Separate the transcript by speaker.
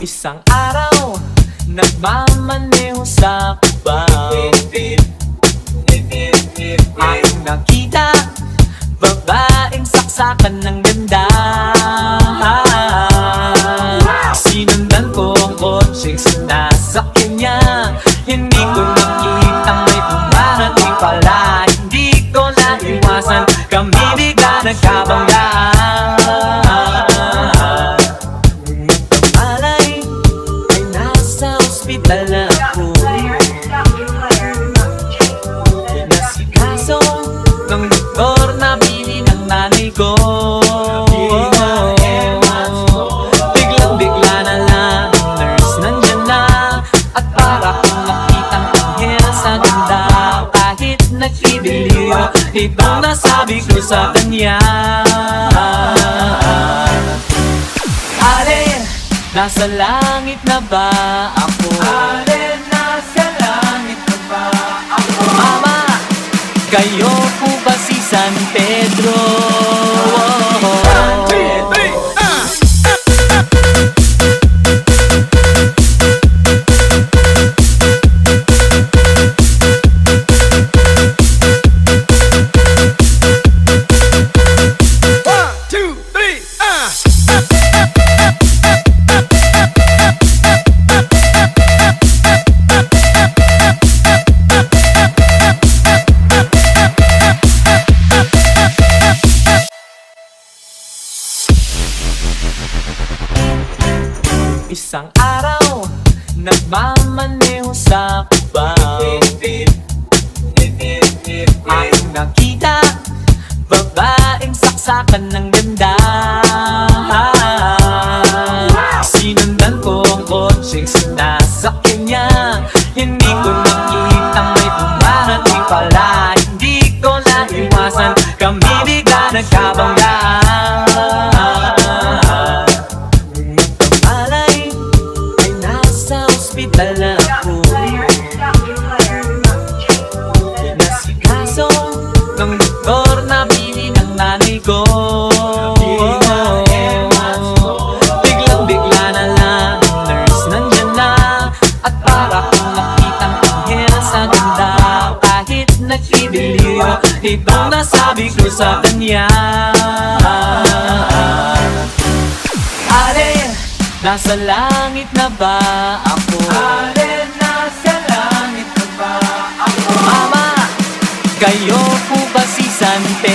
Speaker 1: Isang araw, nagmamaneho sa Cubao, ang nakita, babaeng saksakan ng ganda. Sinundan ko ang kotseng sinasakyan niya. Hindi ko nakitang may dumarating pala. Hindi ko naiwasan, kami bigla nagkabanggaan. Malay ay nasa ospital na ako. Nasikaso ng doktor na bili ng nanay ko. Biglang-bigla na lang ang nurse nandyan na. At para kong nakitang anghel sa ganda. Kahit nagkibiliw, itong nasabi ko sa kanya. Alin, nasa langit na ba ako? Alin, nasa langit na ba ako? Mama, kayo po ba si San Pedro? Isang araw, nagmamaneho sa Cubao, ang nakita, babaeng saksakan ng ganda. Sinundan ko ang kotseng sinasakyan niya. Hindi ko nakitang may dumarating pala. Hindi ko naiwasan, kami bigla nagkabanggaan. Hospital na ako. Nasikaso ng doktor na bili ng nanay ko. Biglang-bigla na lang ang nurse nandyan na. At para kong nakitang anghel sa ganda. Kahit nagkibiliw, itong nasabi ko sa kanya. Alin, nasa langit na ba ako? Alin, nasa langit na ba ako? Mama, kayo po ba si San Pedro?